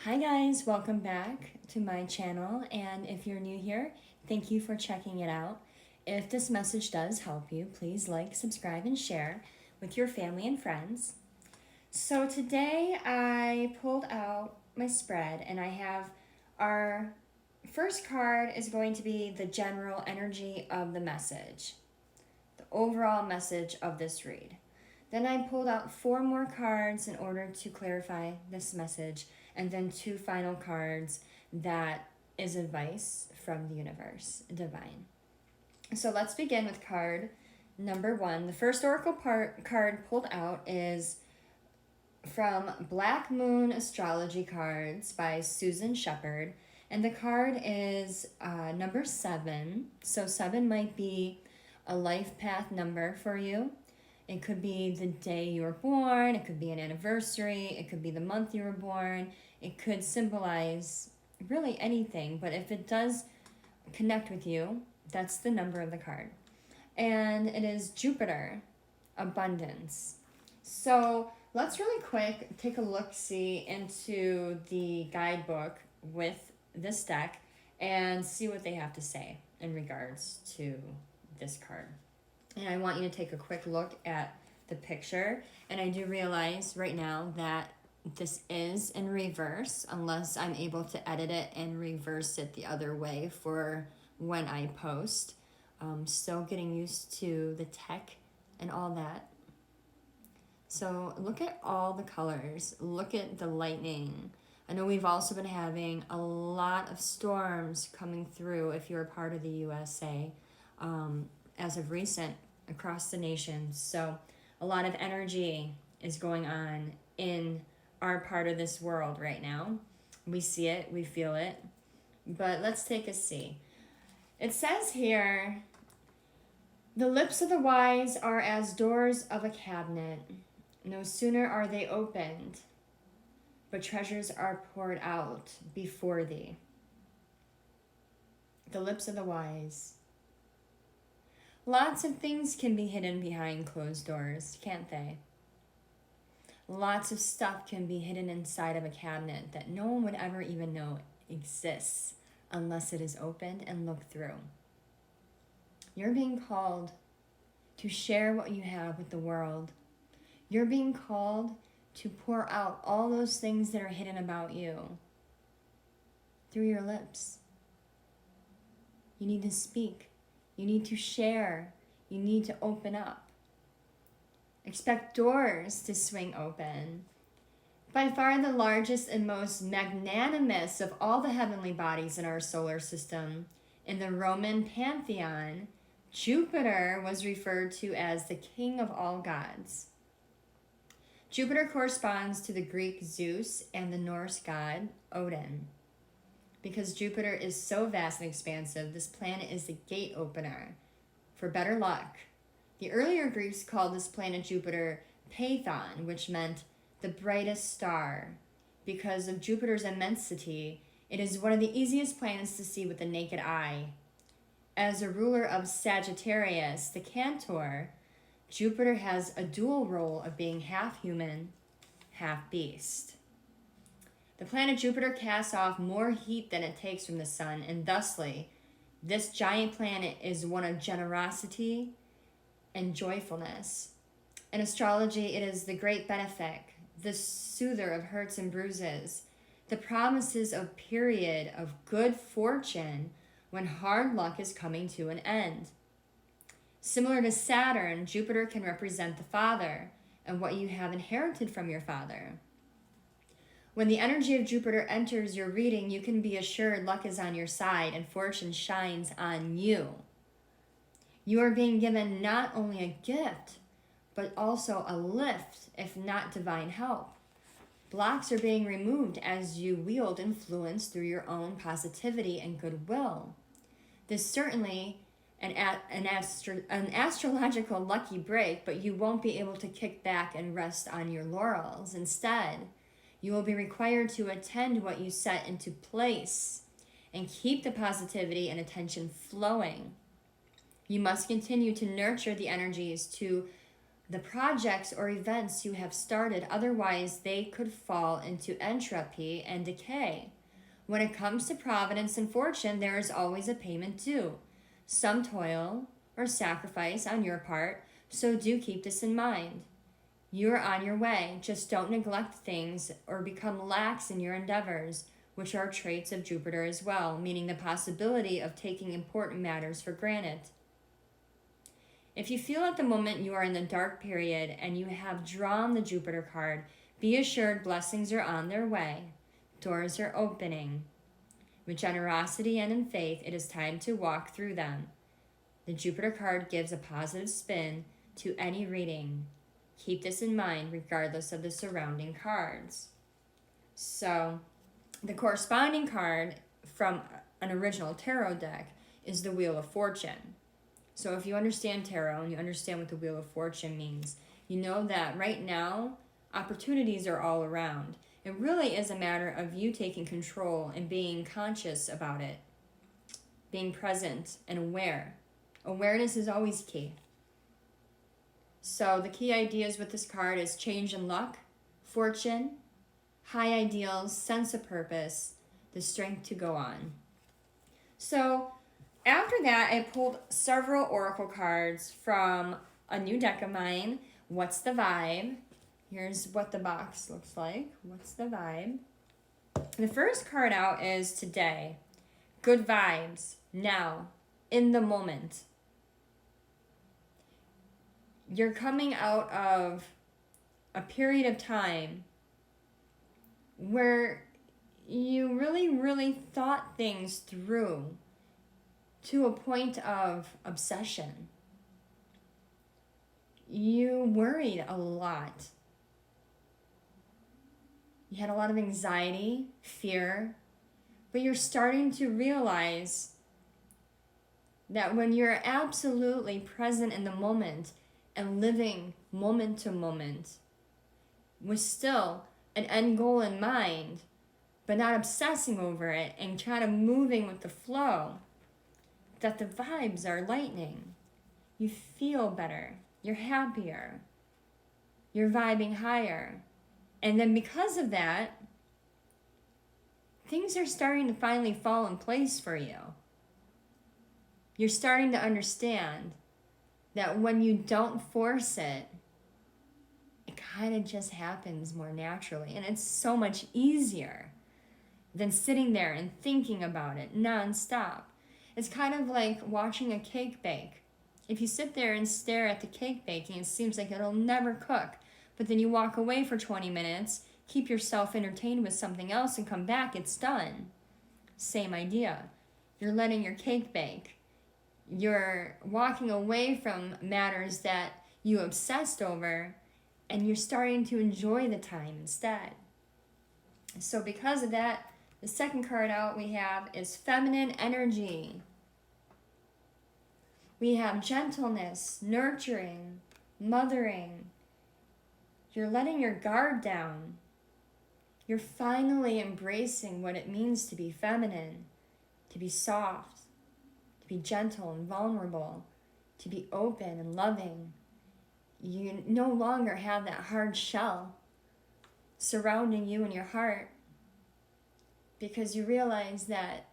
Hi guys, welcome back to my channel, and if you're new here, thank you for checking it out. If this message does help you, please like, subscribe, and share with your family and friends. So today I pulled out my spread and I have our first card is going to be the general energy of the message, the overall message of this read. Then I pulled out 4 more cards in order to clarify this message, and then 2 final cards that is advice from the universe, divine. So let's begin with card number 1. The first oracle card pulled out is from Black Moon Astrology Cards by Susan Shepard, and the card is number 7. So 7 might be a life path number for you. It could be the day you were born, it could be an anniversary, it could be the month you were born, it could symbolize really anything, but if it does connect with you, that's the number of the card. And it is Jupiter, abundance. So let's really quick take a look-see into the guidebook with this deck and see what they have to say in regards to this card. And I want you to take a quick look at the picture. And I do realize right now that this is in reverse, unless I'm able to edit it and reverse it the other way for when I post. Still getting used to the tech and all that. So look at all the colors. Look at the lightning. I know we've also been having a lot of storms coming through if you're a part of the USA. As of recent, across the nation. So a lot of energy is going on in our part of this world right now. We see it, we feel it. But let's take a see. It says here, the lips of the wise are as doors of a cabinet. No sooner are they opened, but treasures are poured out before thee. The lips of the wise. Lots of things can be hidden behind closed doors, can't they? Lots of stuff can be hidden inside of a cabinet that no one would ever even know exists unless it is opened and looked through. You're being called to share what you have with the world. You're being called to pour out all those things that are hidden about you through your lips. You need to speak. You need to share. You need to open up. Expect doors to swing open. By far the largest and most magnanimous of all the heavenly bodies in our solar system, in the Roman pantheon, Jupiter was referred to as the king of all gods. Jupiter corresponds to the Greek Zeus and the Norse god Odin. Because Jupiter is so vast and expansive, this planet is the gate opener for better luck. The earlier Greeks called this planet Jupiter Python, which meant the brightest star. Because of Jupiter's immensity, it is one of the easiest planets to see with the naked eye. As a ruler of Sagittarius, the Cantor, Jupiter has a dual role of being half human, half beast. The planet Jupiter casts off more heat than it takes from the sun, and thusly, this giant planet is one of generosity and joyfulness. In astrology, it is the great benefic, the soother of hurts and bruises, the promises of period of good fortune when hard luck is coming to an end. Similar to Saturn, Jupiter can represent the father and what you have inherited from your father. When the energy of Jupiter enters your reading, you can be assured luck is on your side and fortune shines on you. You are being given not only a gift, but also a lift, if not divine help. Blocks are being removed as you wield influence through your own positivity and goodwill. This certainly an astrological lucky break, but you won't be able to kick back and rest on your laurels. Instead, you will be required to attend what you set into place and keep the positivity and attention flowing. You must continue to nurture the energies to the projects or events you have started, otherwise they could fall into entropy and decay. When it comes to providence and fortune, there is always a payment due, some toil or sacrifice on your part, so do keep this in mind. You are on your way, just don't neglect things or become lax in your endeavors, which are traits of Jupiter as well, meaning the possibility of taking important matters for granted. If you feel at the moment you are in the dark period and you have drawn the Jupiter card, be assured blessings are on their way. Doors are opening. With generosity and in faith, it is time to walk through them. The Jupiter card gives a positive spin to any reading. Keep this in mind regardless of the surrounding cards. So, the corresponding card from an original tarot deck is the Wheel of Fortune. So if you understand tarot and you understand what the Wheel of Fortune means, you know that right now, opportunities are all around. It really is a matter of you taking control and being conscious about it, being present and aware. Awareness is always key. So the key ideas with this card is change in luck, fortune, high ideals, sense of purpose, the strength to go on. So after that, I pulled several oracle cards from a new deck of mine, What's the Vibe? Here's what the box looks like. What's the vibe? The first card out is today. Good vibes, now, in the moment. You're coming out of a period of time where you really thought things through to a point of obsession. You worried a lot. You had a lot of anxiety, fear, but you're starting to realize that when you're absolutely present in the moment and living moment to moment with still an end goal in mind, but not obsessing over it and kind of moving with the flow, that the vibes are lightening. You feel better. You're happier. You're vibing higher. And then because of that, things are starting to finally fall in place for you. You're starting to understand that when you don't force it, it kind of just happens more naturally. And it's so much easier than sitting there and thinking about it nonstop. It's kind of like watching a cake bake. If you sit there and stare at the cake baking, it seems like it'll never cook. But then you walk away for 20 minutes, keep yourself entertained with something else, and come back, it's done. Same idea. You're letting your cake bake. You're walking away from matters that you obsessed over, and you're starting to enjoy the time instead. So because of that, the second card out we have is feminine energy. We have gentleness, nurturing, mothering. You're letting your guard down. You're finally embracing what it means to be feminine, to be soft, to be gentle and vulnerable, to be open and loving. You no longer have that hard shell surrounding you and your heart, because you realize that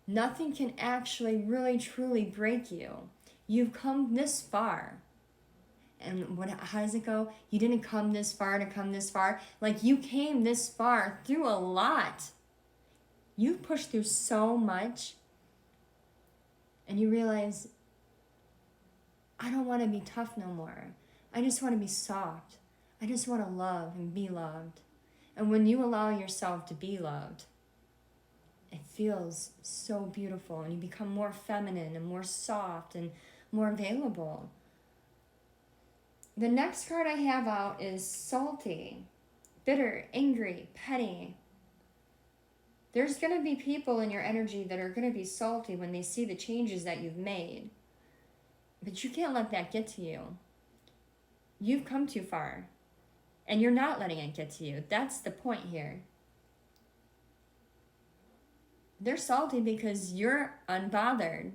nothing can actually really truly break you. You've come this far. And how does it go? You didn't come this far to come this far. Like, you came this far through a lot. You've pushed through so much. And you realize, I don't want to be tough no more. I just want to be soft. I just want to love and be loved. And when you allow yourself to be loved, it feels so beautiful, and you become more feminine and more soft and more available. The next card I have out is salty, bitter, angry, petty. There's going to be people in your energy that are going to be salty when they see the changes that you've made. But you can't let that get to you. You've come too far, and you're not letting it get to you. That's the point here. They're salty because you're unbothered.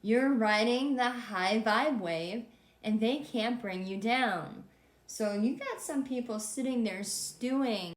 You're riding the high vibe wave, and they can't bring you down. So you got some people sitting there stewing